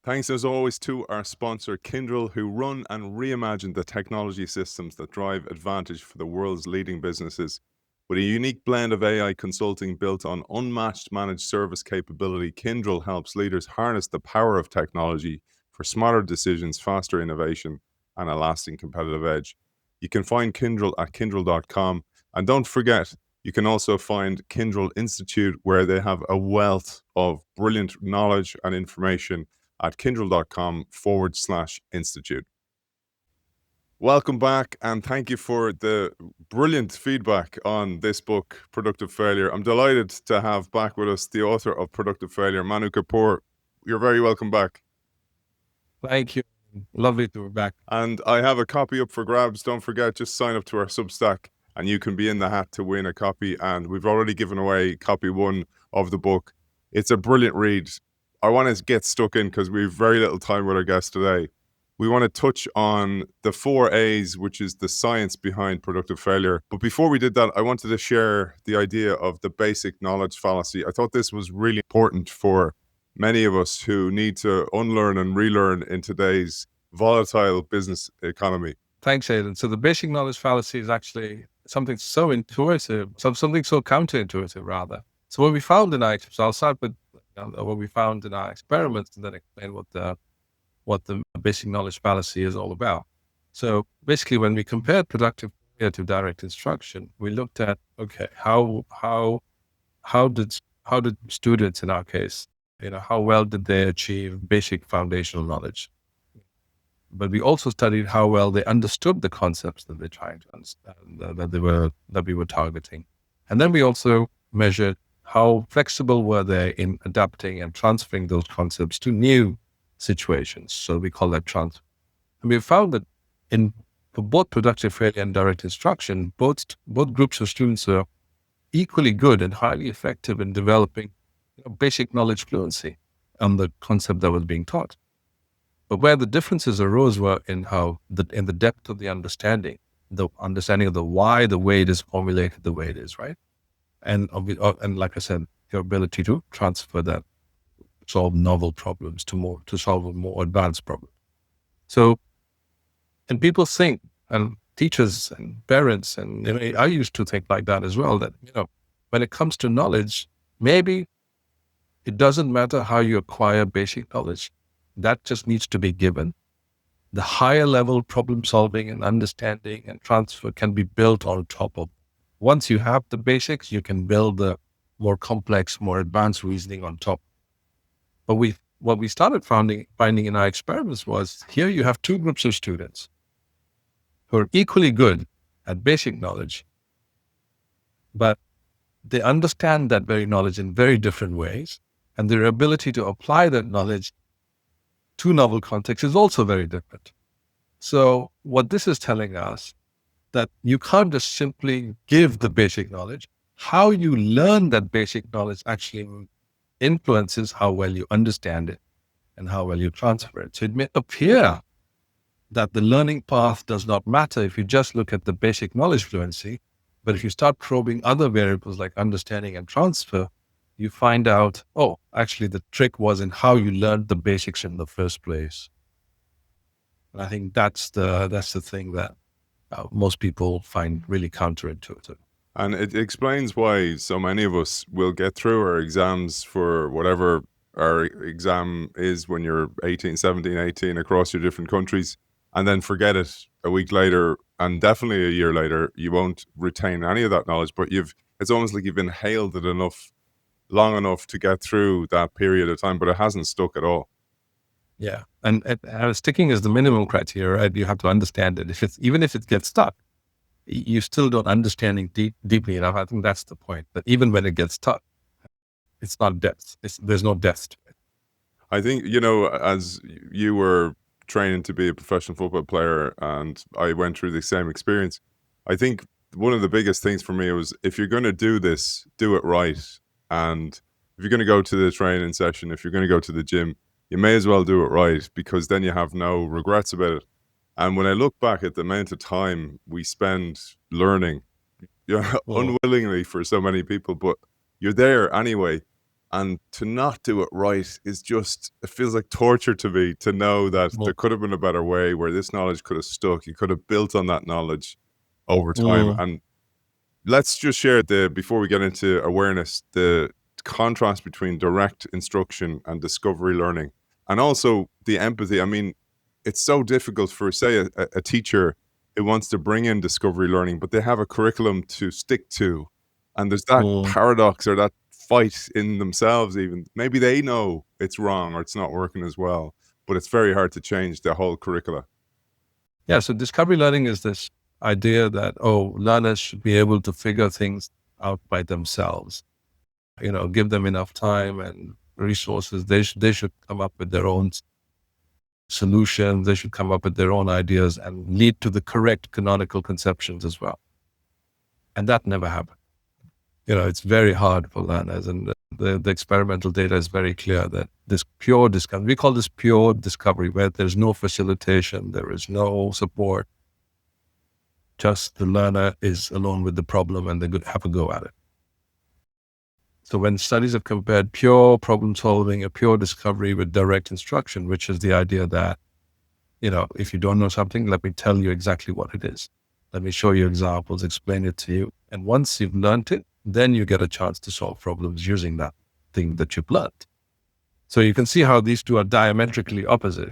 Thanks as always to our sponsor, Kyndryl, who run and reimagine the technology systems that drive advantage for the world's leading businesses. With a unique blend of AI consulting built on unmatched managed service capability, Kyndryl helps leaders harness the power of technology for smarter decisions, faster innovation, and a lasting competitive edge. You can find Kyndryl at kyndryl.com. And don't forget, you can also find Kyndryl Institute, where they have a wealth of brilliant knowledge and information at kyndryl.com/institute. Welcome back, and thank you for the brilliant feedback on this book, Productive Failure. I'm delighted to have back with us the author of Productive Failure, Manu Kapur. You're very welcome back. Thank you. Lovely to be back. And I have a copy up for grabs. Don't forget, just sign up to our Substack and you can be in the hat to win a copy. And we've already given away copy 1 of the book. It's a brilliant read. I want to get stuck in because we have very little time with our guest today. We want to touch on the 4 A's, which is the science behind productive failure. But before we did that, I wanted to share the idea of the basic knowledge fallacy. I thought this was really important for many of us who need to unlearn and relearn in today's volatile business economy. Thanks, Aidan. So the basic knowledge fallacy is actually something so intuitive, something so counterintuitive, rather. So what we found in our, so I'll start with what we found in our experiments and then explain what the basic knowledge fallacy is all about. So basically, when we compared productive failure to direct instruction, we looked at, okay, how did students in our case, how well did they achieve basic foundational knowledge? But we also studied how well they understood the concepts that they're trying to understand, that we were targeting. And then we also measured how flexible were they in adapting and transferring those concepts to new situations. So we call that transfer. And we found that for both productive failure and direct instruction, both groups of students are equally good and highly effective in developing basic knowledge fluency on the concept that was being taught. But where the differences arose were in in the depth of the understanding of the why the way it is formulated the way it is, right? And like I said, your ability to transfer that, solve novel problems to solve a more advanced problem. So, and people think, and teachers and parents, and I used to think like that as well, that, when it comes to knowledge, maybe it doesn't matter how you acquire basic knowledge. That just needs to be given. The higher level problem solving and understanding and transfer can be built on top of. Once you have the basics, you can build the more complex, more advanced reasoning on top. But what we started finding in our experiments was, here you have 2 groups of students who are equally good at basic knowledge, but they understand that very knowledge in very different ways, and their ability to apply that knowledge to novel contexts is also very different. So what this is telling us, that you can't just simply give the basic knowledge. How you learn that basic knowledge actually influences how well you understand it and how well you transfer it. So it may appear that the learning path does not matter if you just look at the basic knowledge fluency, but if you start probing other variables like understanding and transfer, you find out, actually the trick was in how you learned the basics in the first place. And I think that's the thing that most people find really counterintuitive. And it explains why so many of us will get through our exams for whatever our exam is when you're 18, 17, 18 across your different countries, and then forget it a week later, and definitely a year later. You won't retain any of that knowledge, but it's almost like you've inhaled it long enough to get through that period of time, but it hasn't stuck at all. Yeah. And sticking is the minimum criteria, right? You have to understand it. Even if it gets stuck, you still don't understand it deeply enough. I think that's the point, that even when it gets stuck, it's not depth. There's no depth to it. I think, as you were training to be a professional football player and I went through the same experience, I think one of the biggest things for me was, if you're going to do this, do it right. And if you're going to go to the training session, if you're going to go to the gym, you may as well do it right, because then you have no regrets about it. And when I look back at the amount of time we spend learning, unwillingly for so many people, but you're there anyway, And to not do it right is just, it feels like torture to me, to know that there could have been a better way where this knowledge could have stuck. You could have built on that knowledge over time. And let's just share before we get into awareness, the contrast between direct instruction and discovery learning, and also the empathy. I mean, it's so difficult for, say, a teacher who wants to bring in discovery learning, but they have a curriculum to stick to. And there's that paradox, or that fight in themselves even. Maybe they know it's wrong or it's not working as well, but it's very hard to change the whole curricula. Yeah, so discovery learning is this idea that, learners should be able to figure things out by themselves. Give them enough time and resources. They should come up with their own solutions. They should come up with their own ideas and lead to the correct canonical conceptions as well. And that never happened. It's very hard for learners, and the experimental data is very clear that this pure discovery, we call this pure discovery, where there's no facilitation, there is no support, just the learner is alone with the problem and they have a go at it. So when studies have compared pure problem solving, a pure discovery with direct instruction, which is the idea that, if you don't know something, let me tell you exactly what it is. Let me show you examples, explain it to you. And once you've learned it, then you get a chance to solve problems using that thing that you've learned. So you can see how these two are diametrically opposite.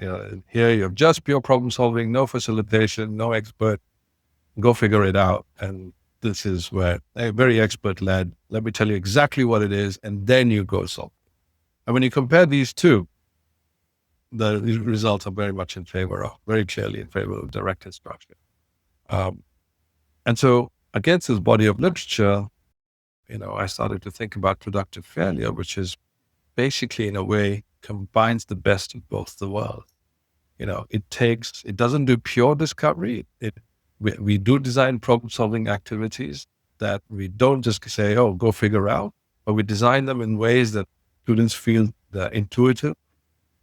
Here you have just pure problem solving, no facilitation, no expert, go figure it out. And this is where very expert led, let me tell you exactly what it is, and then you go solve. And when you compare these two, the results are very clearly in favor of direct instruction. And so against this body of literature, I started to think about productive failure, which is basically, in a way, combines the best of both the worlds. It doesn't do pure discovery. We do design problem-solving activities that we don't just say, go figure out, but we design them in ways that students feel they're intuitive,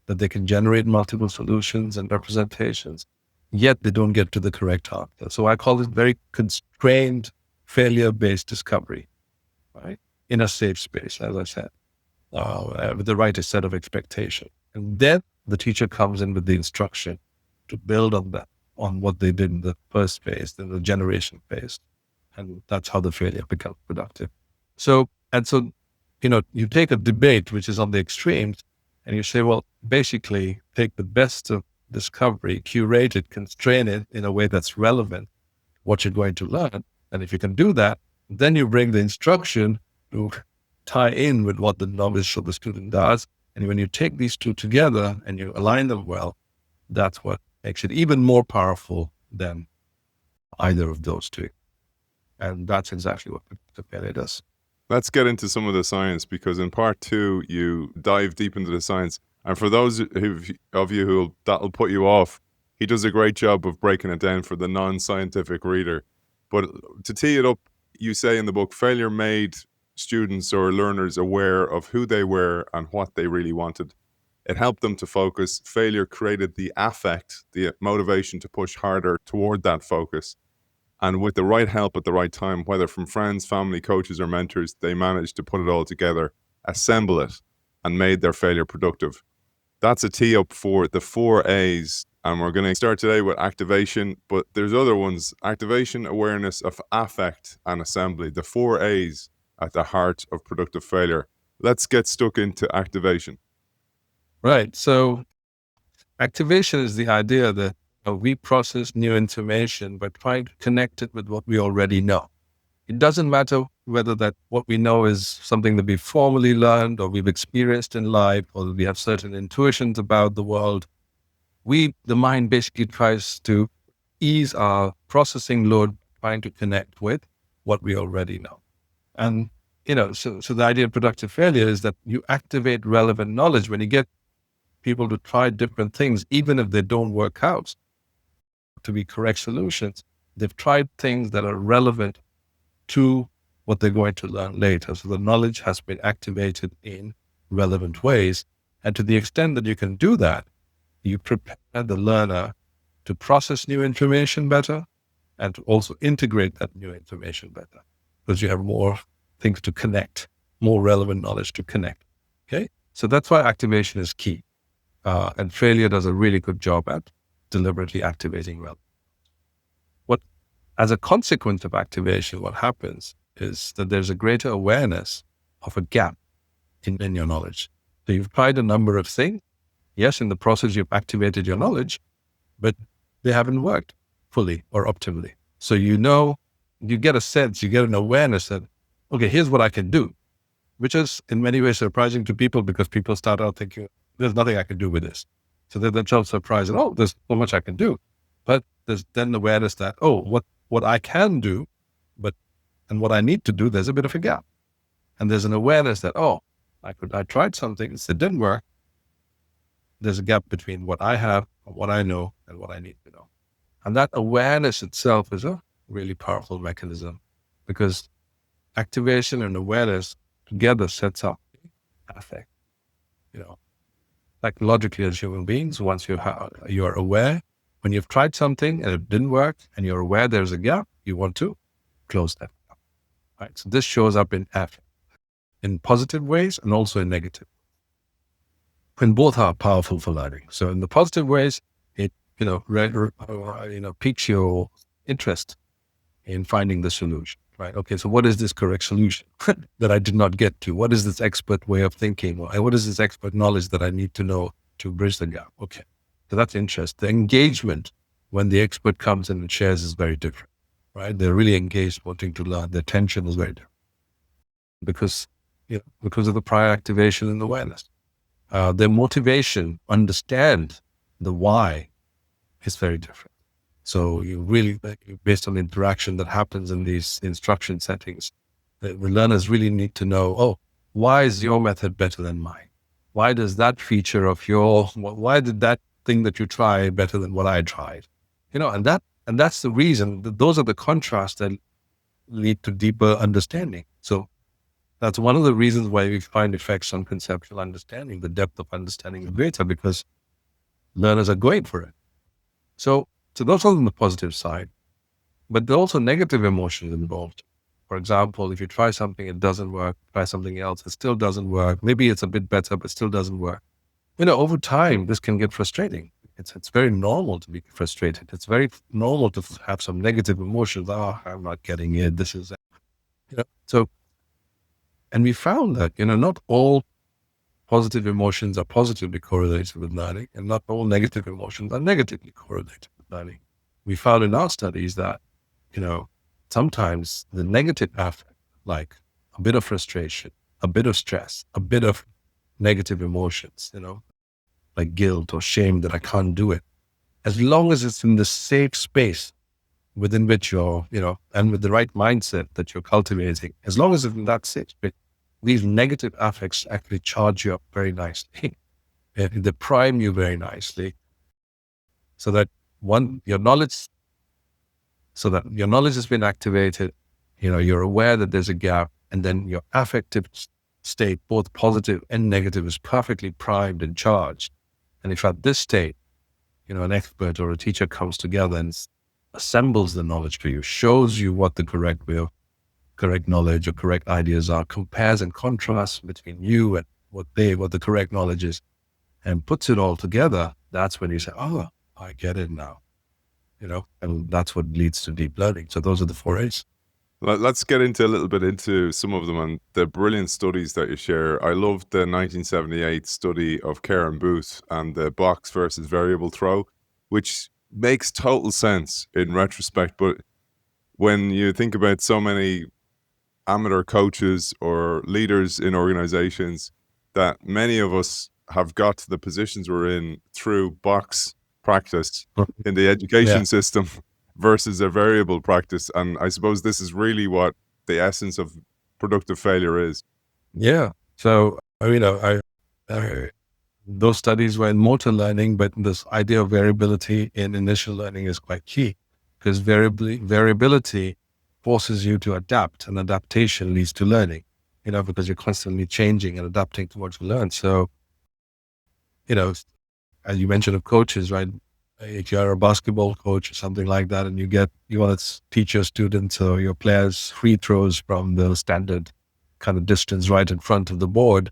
that they can generate multiple solutions and representations, yet they don't get to the correct answer. So I call it very constrained, failure-based discovery, right? In a safe space, as I said, with the right set of expectation. And then the teacher comes in with the instruction to build on that, on what they did in the first phase, in the generation phase. And that's how the failure becomes productive. So you take a debate, which is on the extremes, and you say, well, basically take the best of discovery, curate it, constrain it in a way that's relevant, what you're going to learn. And if you can do that, then you bring the instruction to tie in with what the novice or the student does. And when you take these two together and you align them well, that's what makes it even more powerful than either of those two. And that's exactly what the failure does. Let's get into some of the science, because in part 2, you dive deep into the science. And for those of you who that'll put you off, he does a great job of breaking it down for the non-scientific reader. But to tee it up, you say in the book, failure made students or learners aware of who they were and what they really wanted. It helped them to focus. Failure created the affect, the motivation to push harder toward that focus. And with the right help at the right time, whether from friends, family, coaches, or mentors, they managed to put it all together, assemble it, and made their failure productive. That's a tee up for the 4 A's. And we're going to start today with activation, but there's other ones: activation, awareness, of affect, and assembly. The 4 A's at the heart of productive failure. Let's get stuck into activation. Right. So activation is the idea that we process new information by trying to connect it with what we already know. It doesn't matter whether that what we know is something that we formally learned or we've experienced in life, or we have certain intuitions about the world. The mind basically tries to ease our processing load, trying to connect with what we already know. And, so the idea of productive failure is that you activate relevant knowledge when you get people to try different things, even if they don't work out to be correct solutions. They've tried things that are relevant to what they're going to learn later. So the knowledge has been activated in relevant ways. And to the extent that you can do that, you prepare the learner to process new information better and to also integrate that new information better, because you have more things to connect, more relevant knowledge to connect. Okay. So that's why activation is key. And failure does a really good job at deliberately activating well. As a consequence of activation, what happens is that there's a greater awareness of a gap in your knowledge. So you've tried a number of things. Yes, in the process, you've activated your knowledge, but they haven't worked fully or optimally. So you get a sense, you get an awareness that, okay, here's what I can do, which is in many ways surprising to people because people start out thinking, there's nothing I can do with this. So they're themselves surprised, and, oh, there's so much I can do. But there's then awareness that, oh, what I can do, and what I need to do, there's a bit of a gap. And there's an awareness that, oh, I tried something, it didn't work. There's a gap between what I have, what I know, and what I need to know. And that awareness itself is a really powerful mechanism because activation and awareness together sets up affect. Like logically as human beings, once you're aware, when you've tried something and it didn't work and you're aware there's a gap, you want to close that gap. Right? So this shows up in affect, in positive ways and also in negative. And both are powerful for learning. So in the positive ways, it piques your interest in finding the solution. Right? Okay, so what is this correct solution that I did not get to? What is this expert way of thinking? What is this expert knowledge that I need to know to bridge the gap? Okay, so that's interest. The engagement when the expert comes in and shares is very different, right? They're really engaged, wanting to learn. Their attention is very different because of the prior activation and awareness. Their motivation, understand the why is very different. So you really, based on the interaction that happens in these instruction settings, the learners really need to know, oh, why is your method better than mine? Why does that feature of why did that thing that you try better than what I tried? And that's the reason, those are the contrasts that lead to deeper understanding. So that's one of the reasons why we find effects on conceptual understanding, the depth of understanding is greater because learners are going for it. So those are on the positive side, but there are also negative emotions involved. For example, if you try something, it doesn't work, try something else, it still doesn't work. Maybe it's a bit better, but still doesn't work. Over time, this can get frustrating. It's very normal to be frustrated. It's very normal to have some negative emotions. Oh, I'm not getting it. This is, so, and we found that, not all positive emotions are positively correlated with learning, and not all negative emotions are negatively correlated with learning. We found in our studies that, sometimes the negative affect, like a bit of frustration, a bit of stress, a bit of negative emotions, like guilt or shame that I can't do it, as long as it's in the safe space within which you're, and with the right mindset that you're cultivating, as long as it's in that safe space, these negative affects actually charge you up very nicely. They prime you very nicely so that your knowledge has been activated, you're aware that there's a gap, and then your affective state, both positive and negative, is perfectly primed and charged. And if at this state, an expert or a teacher comes together and assembles the knowledge for you, shows you what the correct way of correct knowledge or correct ideas are, compares and contrasts between you and what the correct knowledge is, and puts it all together, that's when you say, oh, I get it now. And that's what leads to deep learning. So those are the 4 A's. Let's get into a little bit into some of them and the brilliant studies that you share. I loved the 1978 study of Karen Booth and the box versus variable throw, which makes total sense in retrospect. But when you think about so many amateur coaches or leaders in organizations, that many of us have got to the positions we're in through box practice in the education system versus a variable practice. And I suppose this is really what the essence of productive failure is. Yeah. So, those studies were in motor learning, but this idea of variability in initial learning is quite key because variability forces you to adapt, and adaptation leads to learning, because you're constantly changing and adapting to what you learn. So, as you mentioned of coaches, right? If you're a basketball coach or something like that, and you want to teach your students or your players free throws from the standard kind of distance right in front of the board,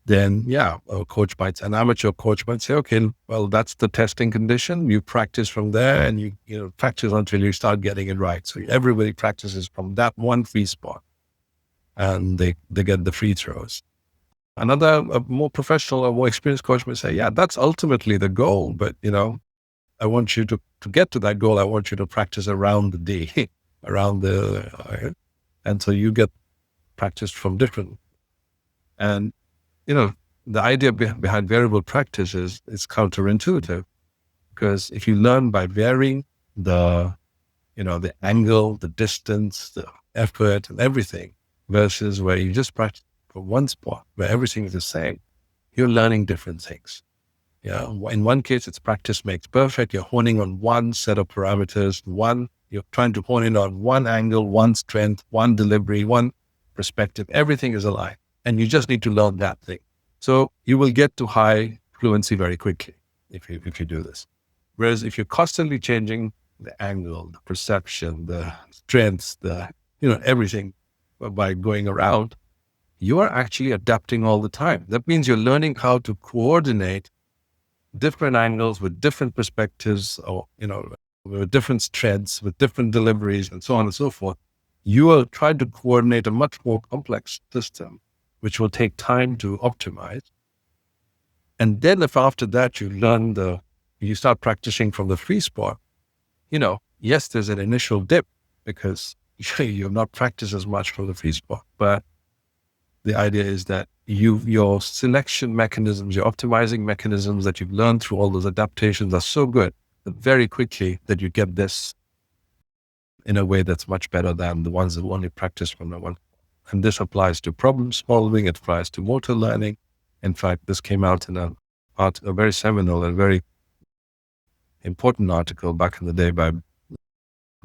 then yeah, an amateur coach might say, okay, well, that's the testing condition. You practice from there, and you practice until you start getting it right. So everybody practices from that one free spot, and they get the free throws. Another, a more professional or more experienced coach may say, yeah, that's ultimately the goal, but I want you to get to that goal. I want you to practice around the day, and so you get practiced from different. And the idea behind variable practice is counterintuitive, because if you learn by varying the angle, the distance, the effort, and everything, versus where you just practice for one spot where everything is the same, you're learning different things. Yeah. In one case, it's practice makes perfect. You're honing on one set of parameters. You're trying to hone in on one angle, one strength, one delivery, one perspective. Everything is aligned, and you just need to learn that thing. So you will get to high fluency very quickly if you do this. Whereas if you're constantly changing the angle, the perception, the strengths, everything by going around, you are actually adapting all the time. That means you're learning how to coordinate different angles with different perspectives, or with different strengths, with different deliveries, and so on and so forth. You are trying to coordinate a much more complex system, which will take time to optimize. And then if after that you start practicing from the free spot, yes, there's an initial dip because you've not practiced as much from the free spot, but the idea is that your selection mechanisms, your optimizing mechanisms that you've learned through all those adaptations are so good that very quickly that you get this in a way that's much better than the ones that only practice from the one. And this applies to problem solving. It applies to motor learning. In fact, this came out in a very seminal and very important article back in the day by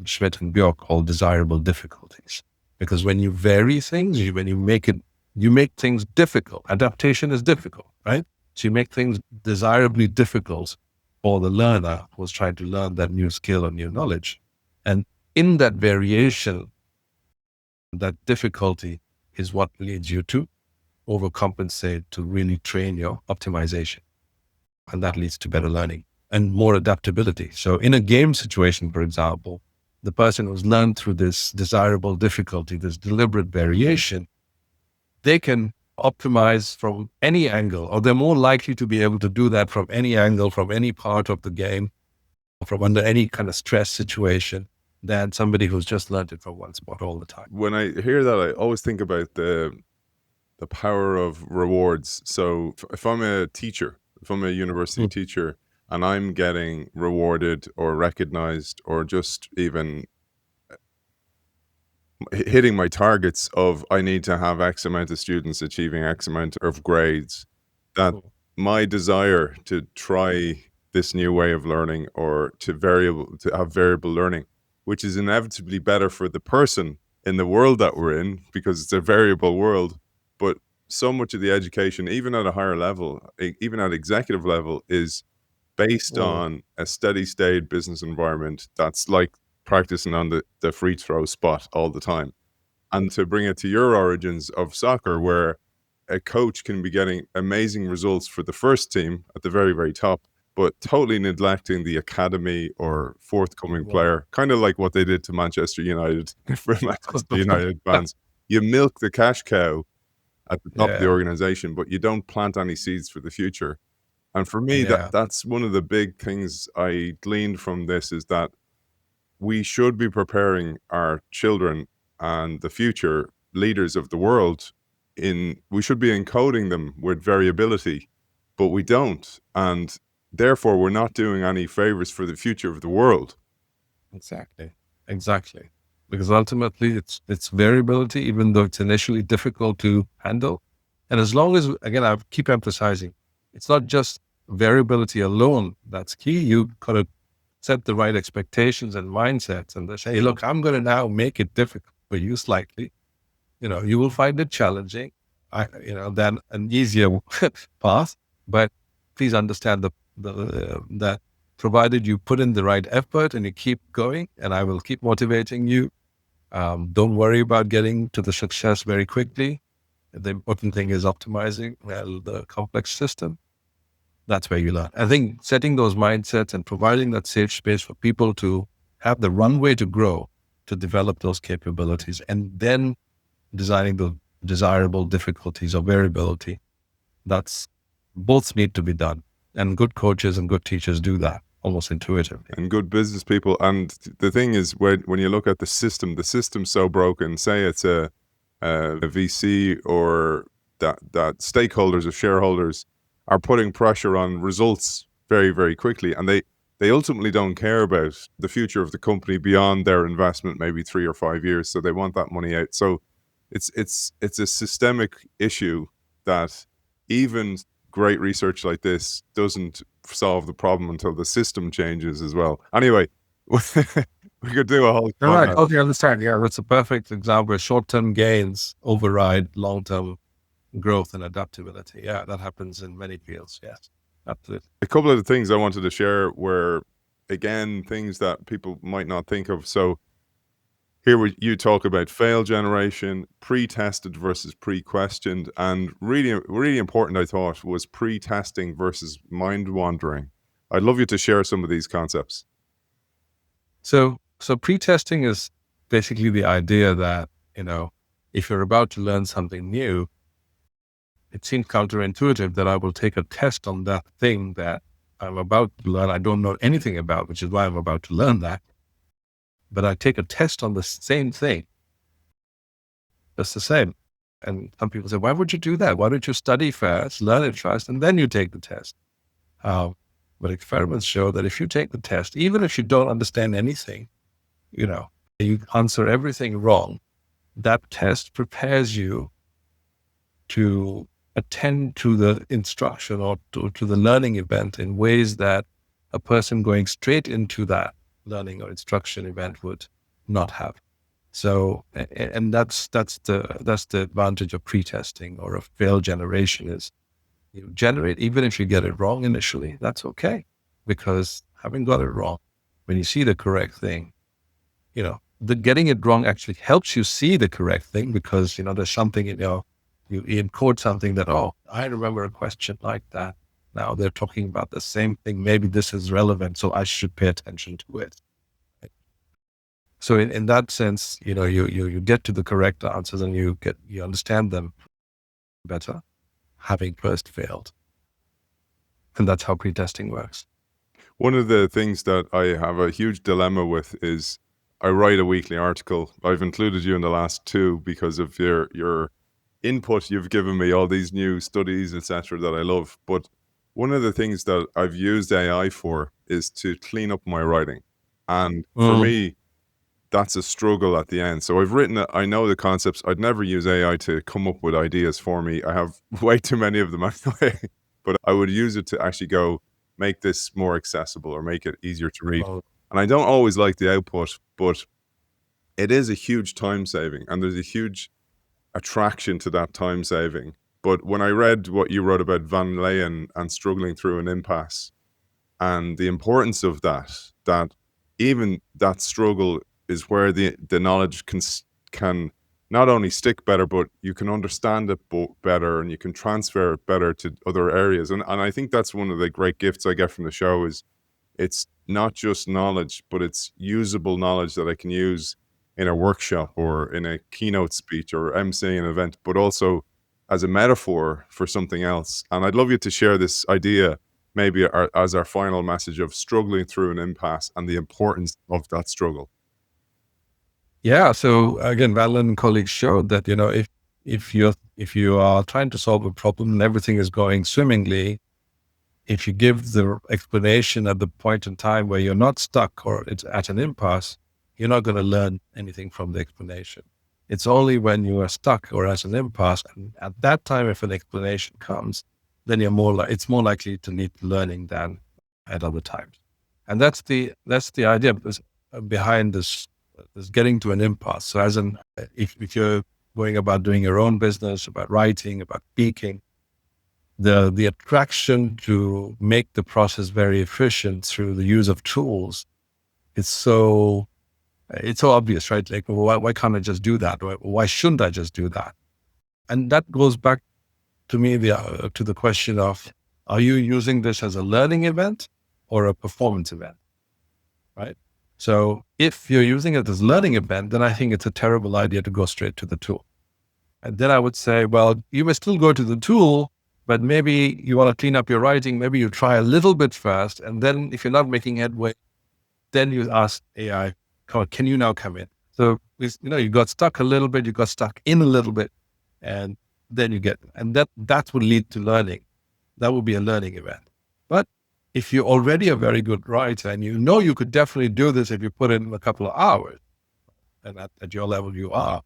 Schmidt and Bjork called Desirable Difficulties. Because when you vary things, when you make things difficult. Adaptation is difficult, right? So you make things desirably difficult for the learner who's trying to learn that new skill or new knowledge. And in that variation, that difficulty is what leads you to overcompensate, to really train your optimization. And that leads to better learning and more adaptability. So in a game situation, for example, the person who's learned through this desirable difficulty, this deliberate variation, they can optimize from any angle, or they're more likely to be able to do that from any angle, from any part of the game, from under any kind of stress situation, than somebody who's just learned it from one spot all the time. When I hear that, I always think about the power of rewards. So if I'm a teacher, if I'm a university teacher, and I'm getting rewarded or recognized or just even hitting my targets of I need to have X amount of students achieving X amount of grades, that my desire to try this new way of learning or to have variable learning, which is inevitably better for the person in the world that we're in because it's a variable world. But so much of the education, even at a higher level, even at executive level, is based on a steady state business environment that's like practicing on the free throw spot all the time. And to bring it to your origins of soccer, where a coach can be getting amazing results for the first team at the very, very top, but totally neglecting the academy or forthcoming player, kind of like what they did to Manchester United for Manchester United fans. You milk the cash cow at the top of the organization, but you don't plant any seeds for the future. And for me, that's one of the big things I gleaned from this, is that we should be preparing our children and the future leaders of the world we should be encoding them with variability, but we don't. And therefore, we're not doing any favors for the future of the world. Exactly. Because ultimately it's variability, even though it's initially difficult to handle. And as long as, again, I keep emphasizing, it's not just variability alone that's key. You got to set the right expectations and mindsets and say, hey, look, I'm going to now make it difficult for you slightly. You will find it challenging, than an easier path. But please understand that provided you put in the right effort and you keep going, and I will keep motivating you. Don't worry about getting to the success very quickly. The important thing is optimizing the complex system. That's where you learn. I think setting those mindsets and providing that safe space for people to have the runway to grow, to develop those capabilities, and then designing the desirable difficulties or variability. That's both need to be done. And good coaches and good teachers do that almost intuitively. And good business people. And the thing is, when you look at the system's so broken. Say it's a VC or that stakeholders or shareholders are putting pressure on results very, very quickly, and they ultimately don't care about the future of the company beyond their investment, maybe 3 or 5 years. So they want that money out. So it's a systemic issue that even great research like this doesn't solve the problem until the system changes as well. Anyway, we could do a whole Right. Okay, I understand. Yeah, that's a perfect example where short-term gains override long-term growth and adaptability. Yeah, that happens in many fields. Yes, absolutely. A couple of the things I wanted to share were, again, things that people might not think of. So here you talk about fail generation, pre-tested versus pre-questioned, and really, really important, I thought, was pre-testing versus mind wandering. I'd love you to share some of these concepts. So pre-testing is basically the idea that, if you're about to learn something new, it seems counterintuitive that I will take a test on that thing that I'm about to learn. I don't know anything about, which is why I'm about to learn that. But I take a test on the same thing. That's the same. And some people say, why would you do that? Why don't you study first, learn it first, and then you take the test? But experiments show that if you take the test, even if you don't understand anything, you answer everything wrong, that test prepares you to attend to the instruction or to the learning event in ways that a person going straight into that learning or instruction event would not have. So, and that's the advantage of pre-testing or of fail generation is you generate, even if you get it wrong initially, that's okay. Because having got it wrong, when you see the correct thing, the getting it wrong actually helps you see the correct thing because, there's something, you encode something that, oh, I remember a question like that. Now they're talking about the same thing. Maybe this is relevant, so I should pay attention to it. So in that sense, you get to the correct answers and you understand them better, having first failed. And that's how pre-testing works. One of the things that I have a huge dilemma with is I write a weekly article. I've included you in the last 2 because of your input. You've given me all these new studies, etc., that I love. But one of the things that I've used AI for is to clean up my writing. And for me, that's a struggle at the end. So I've written it. I know the concepts. I'd never use AI to come up with ideas for me. I have way too many of them anyway. But I would use it to actually go, make this more accessible or make it easier to read. And I don't always like the output, but it is a huge time saving and there's a huge attraction to that time saving. But when I read what you wrote about Van Leyen and struggling through an impasse and the importance of that even that struggle is where the knowledge can not only stick better, but you can understand it better and you can transfer it better to other areas. And I think that's one of the great gifts I get from the show is it's not just knowledge, but it's usable knowledge that I can use in a workshop or in a keynote speech or emceeing an event, but also as a metaphor for something else. And I'd love you to share this idea maybe as our final message of struggling through an impasse and the importance of that struggle. Yeah. So again, Van Leyen and colleagues showed that, if you are trying to solve a problem and everything is going swimmingly, if you give the explanation at the point in time where you're not stuck or it's at an impasse, you're not going to learn anything from the explanation. It's only when you are stuck or at an impasse, and at that time, if an explanation comes, then it's more likely to need learning than at other times. And that's the idea behind this getting to an impasse. So if you're going about doing your own business, about writing, about speaking, the attraction to make the process very efficient through the use of tools, it's so obvious, right? Like, why can't I just do that? Why shouldn't I just do that? And that goes back to me to the question of, are you using this as a learning event or a performance event, right? So if you're using it as a learning event, then I think it's a terrible idea to go straight to the tool. And then I would say, well, you may still go to the tool, but maybe you want to clean up your writing. Maybe you try a little bit first. And then if you're not making headway, then you ask AI, can you now come in? So, you got stuck a little bit, you got stuck in a little bit, and then that would lead to learning. That would be a learning event. But if you're already a very good writer and you could definitely do this if you put in a couple of hours, and at your level you are,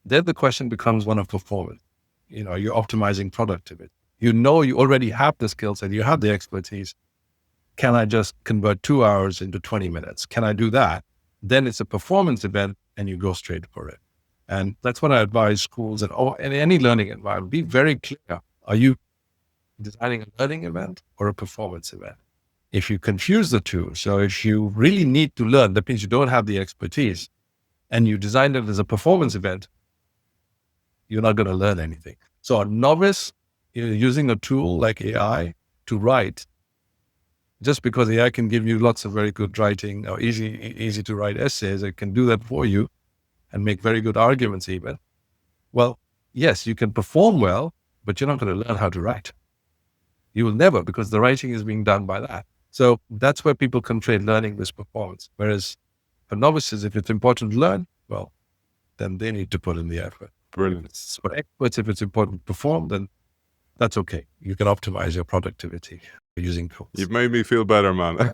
then the question becomes one of performance. You're optimizing productivity. You already have the skills and you have the expertise. Can I just convert 2 hours into 20 minutes? Can I do that? Then it's a performance event and you go straight for it. And that's what I advise schools and in any learning environment. Be very clear. Are you designing a learning event or a performance event? If you confuse the two, so if you really need to learn, that means you don't have the expertise, and you design it as a performance event, you're not going to learn anything. So a novice using a tool like AI to write, just because AI can give you lots of very good writing or easy to write essays, it can do that for you and make very good arguments even. Well, yes, you can perform well, but you're not going to learn how to write. You will never, because the writing is being done by that. So that's where people conflate learning with performance. Whereas for novices, if it's important to learn, well, then they need to put in the effort. Brilliant. For experts, if it's important to perform, then that's okay. You can optimize your productivity using tools. You've made me feel better, man.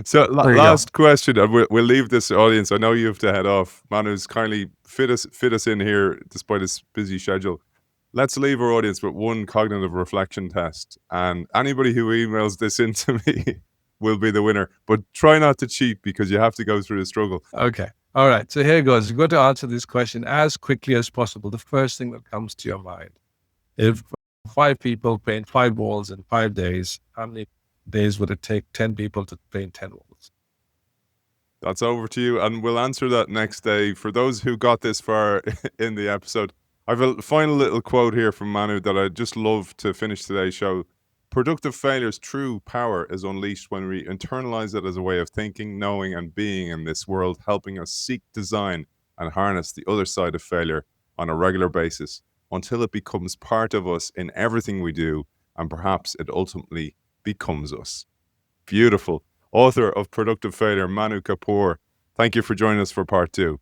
So last question, and we'll leave this audience. I know you have to head off. Manu's kindly fit us in here despite his busy schedule. Let's leave our audience with one cognitive reflection test, and anybody who emails this into me will be the winner. But try not to cheat, because you have to go through the struggle. Okay. All right. So here it goes. You've got to answer this question as quickly as possible. The first thing that comes to your mind. If 5 people paint 5 walls in 5 days, how many days would it take 10 people to paint 10 walls? That's over to you, and we'll answer that next day. For those who got this far in the episode, I have a final little quote here from Manu that I just love to finish today's show. Productive failure's true power is unleashed when we internalize it as a way of thinking, knowing, and being in this world, helping us seek, design, and harness the other side of failure on a regular basis until it becomes part of us in everything we do, and perhaps it ultimately becomes us. Beautiful. Author of Productive Failure, Manu Kapur. Thank you for joining us for part 2.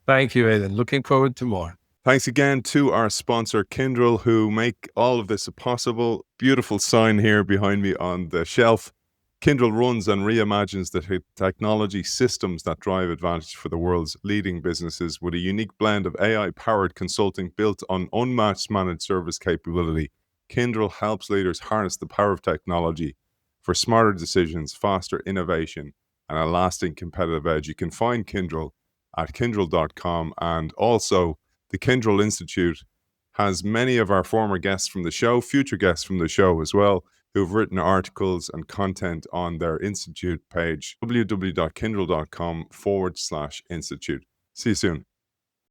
Thank you, Aidan. Looking forward to more. Thanks again to our sponsor, Kyndryl, who make all of this possible. Beautiful sign here behind me on the shelf. Kyndryl runs and reimagines the technology systems that drive advantage for the world's leading businesses with a unique blend of AI-powered consulting built on unmatched managed service capability. Kyndryl helps leaders harness the power of technology for smarter decisions, faster innovation, and a lasting competitive edge. You can find Kyndryl at kyndryl.com, and also the Kyndryl Institute has many of our former guests from the show, future guests from the show as well, who've written articles and content on their Institute page, www.kyndryl.com/institute. See you soon.